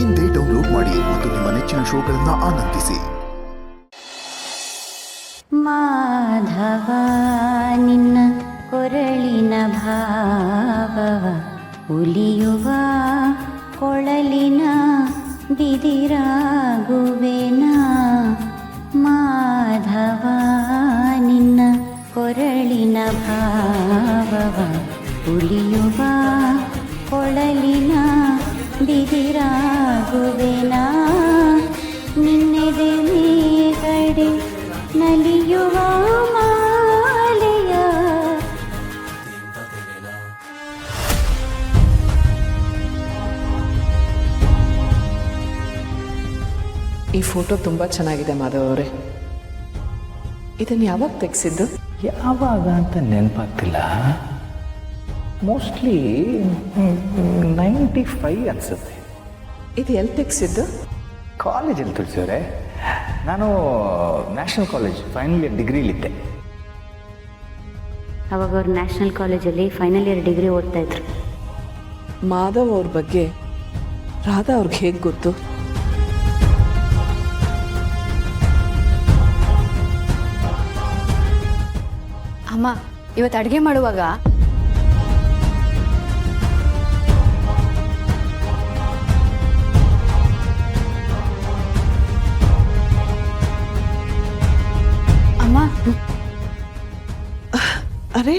ಇಂದೇ ಡೌನ್ಲೋಡ್ ಮಾಡಿ ಮತ್ತು ನಿಮ್ಮ ನೆಚ್ಚಿನ ಶೋಗಳನ್ನು ಆನಂದಿಸಿ. ಮಾಧವ ನಿನ್ನ ಕೊರಳಿನ ಭಾವವ ಉಲಿಯುವ ಕೊಳಲಿನ ಬಿದಿರಾಗುವೆನ. ಮಾಧವ ನಿನ್ನ ಕೊರಳಿನ ಭಾವವ ಉಲಿಯುವ ಕೊಳಲಿನ ಬಿದಿರಾಗುವೆನ. ನಿನ್ನೆದೆ ಮೇಗಡೆ ನಲಿಯುವ ಮಾಲೆಯ. ಈ ಫೋಟೋ ತುಂಬ ಚೆನ್ನಾಗಿದೆ ಮಾಧವ್ ಅವರೇ. ಇದನ್ನು ಯಾವಾಗ ತೆಗೆಸಿದ್ದು? ಯಾವಾಗ ಅಂತ ನೆನಪಾಗ್ತಿಲ್ಲ. ಮೋಸ್ಟ್ಲಿ 95 ಅನಿಸುತ್ತೆ. ಇದು ಎಲ್ಲಿ ತೆಗೆಸಿದ್ದು? ಕಾಲೇಜಲ್ಲಿ ತಿಳಿಸಿದ್ರೆ ನಾನು ನ್ಯಾಷನಲ್ ಕಾಲೇಜ್ ಫೈನಲ್ ಇಯರ್ ಡಿಗ್ರಿಲಿದ್ದೆ. ಅವಾಗ ಅವ್ರು ನ್ಯಾಷನಲ್ ಕಾಲೇಜಲ್ಲಿ ಫೈನಲ್ ಇಯರ್ ಡಿಗ್ರಿ ಓದ್ತಾ ಇದ್ರು. ಮಾಧವ್ ಅವ್ರ ಬಗ್ಗೆ ರಾಧಾ ಅವ್ರಿಗೆ ಹೇಗೆ ಗೊತ್ತು? ಅಮ್ಮ, ಇವತ್ತು ಅಡುಗೆ ಮಾಡುವಾಗ ಅಮ್ಮ. ಅರೆ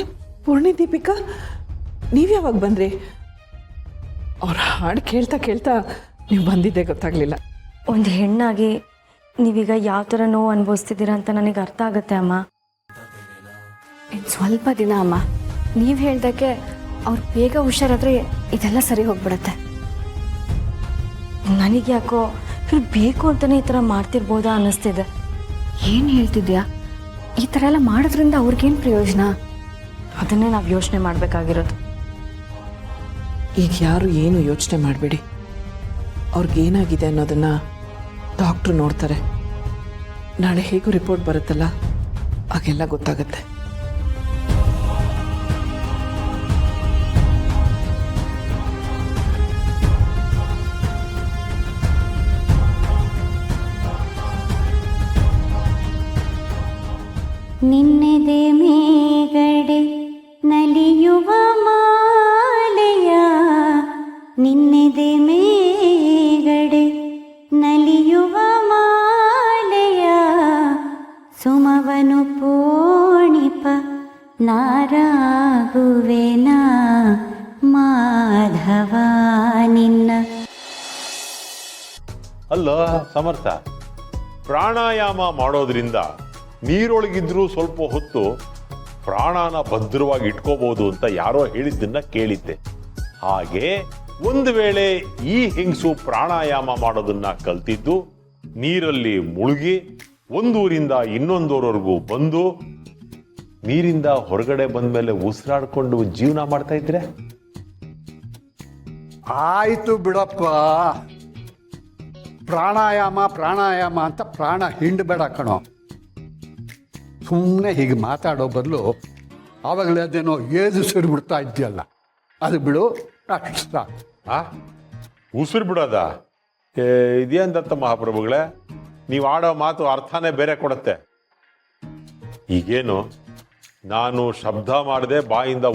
ಪೂರ್ಣಿ, ದೀಪಿಕಾ, ನೀವು ಯಾವಾಗ ಬಂದ್ರಿ? ಅವ್ರ ಹಾಡು ಕೇಳ್ತಾ ಕೇಳ್ತಾ ನೀವು ಬಂದಿದ್ದೆ ಗೊತ್ತಾಗಲಿಲ್ಲ. ಒಂದು ಹೆಣ್ಣಾಗಿ ನೀವೀಗ ಯಾವ ಥರ ನೋವು ಅನುಭವಿಸ್ತಿದ್ದೀರಾ ಅಂತ ನನಗೆ ಅರ್ಥ ಆಗುತ್ತೆ ಅಮ್ಮ. ಇನ್ನು ಸ್ವಲ್ಪ ದಿನ ಅಮ್ಮ, ನೀವು ಹೇಳ್ದಕ್ಕೆ ಅವ್ರು ಬೇಗ ಹುಷಾರಾದರೆ ಇದೆಲ್ಲ ಸರಿ ಹೋಗ್ಬಿಡತ್ತೆ. ನನಗೆ ಯಾಕೋ ಇವ್ರು ಬೇಕು ಅಂತಲೇ ಈ ಥರ ಮಾಡ್ತಿರ್ಬೋದಾ ಅನ್ನಿಸ್ತಿದೆ. ಏನು ಹೇಳ್ತಿದ್ಯಾ? ಈ ಥರ ಎಲ್ಲ ಮಾಡೋದ್ರಿಂದ ಅವ್ರಿಗೇನು ಪ್ರಯೋಜನ? ಅದನ್ನೇ ನಾವು ಯೋಚನೆ ಮಾಡಬೇಕಾಗಿರೋದು. ಈಗ ಯಾರು ಏನು ಯೋಚನೆ ಮಾಡಬೇಡಿ. ಅವ್ರಿಗೇನಾಗಿದೆ ಅನ್ನೋದನ್ನು ಡಾಕ್ಟ್ರು ನೋಡ್ತಾರೆ. ನಾಳೆ ಹೇಗೂ ರಿಪೋರ್ಟ್ ಬರುತ್ತಲ್ಲ, ಆಗೆಲ್ಲ ಗೊತ್ತಾಗುತ್ತೆ. ನಿನ್ನೆದೆ ಮೇಗಡೆ ನಲಿಯುವ ಮಾಲೆಯ. ನಿನ್ನೆದೆ ಮೇಗಡೆ ನಲಿಯುವ ಮಾಲೆಯ. ಸುಮವನು ಪೋಣಿಪ ನಾರಾಗುವೆನ. ಮಾಧವ ನಿನ್ನ. ಅಲ್ಲ ಸಮರ್ಥ, ಪ್ರಾಣಾಯಾಮ ಮಾಡೋದ್ರಿಂದ ನೀರೊಳಗಿದ್ರೂ ಸ್ವಲ್ಪ ಹೊತ್ತು ಪ್ರಾಣನ ಭದ್ರವಾಗಿ ಇಟ್ಕೋಬಹುದು ಅಂತ ಯಾರೋ ಹೇಳಿದ್ದನ್ನ ಕೇಳಿದ್ದೆ. ಹಾಗೆ ಒಂದು ವೇಳೆ ಈ ಹೆಂಗಸು ಪ್ರಾಣಾಯಾಮ ಮಾಡೋದನ್ನ ಕಲ್ತಿದ್ದು ನೀರಲ್ಲಿ ಮುಳುಗಿ ಒಂದೂರಿಂದ ಇನ್ನೊಂದೂರವರೆಗೂ ಬಂದು ನೀರಿಂದ ಹೊರಗಡೆ ಬಂದ್ಮೇಲೆ ಉಸಿರಾಡ್ಕೊಂಡು ಜೀವನ ಮಾಡ್ತಾ ಇದ್ರೆ? ಆಯ್ತು ಬಿಡಪ್ಪ. ಪ್ರಾಣಾಯಾಮ ಅಂತ ಪ್ರಾಣ ಹಿಂಡಬೇಡ ಕಣೋ. ಸುಮ್ಮನೆ ಹೀಗೆ ಮಾತಾಡೋ ಬದಲು ಆವಾಗಲೇ ಅದೇನೋ ಏದು ಬಿಡ್ತಾ ಇದೆಯಲ್ಲ, ಅದು ಬಿಡು. ಅಷ್ಟ ಉಸಿರು ಬಿಡೋದ? ಇದೇಂತ ಮಹಾಪ್ರಭುಗಳೇ, ನೀವು ಆಡೋ ಮಾತು ಅರ್ಥನೇ ಬೇರೆ ಕೊಡುತ್ತೆ. ಈಗೇನು ನಾನು ಶಬ್ದ ಮಾಡದೆ ಬಾಯಿಂದ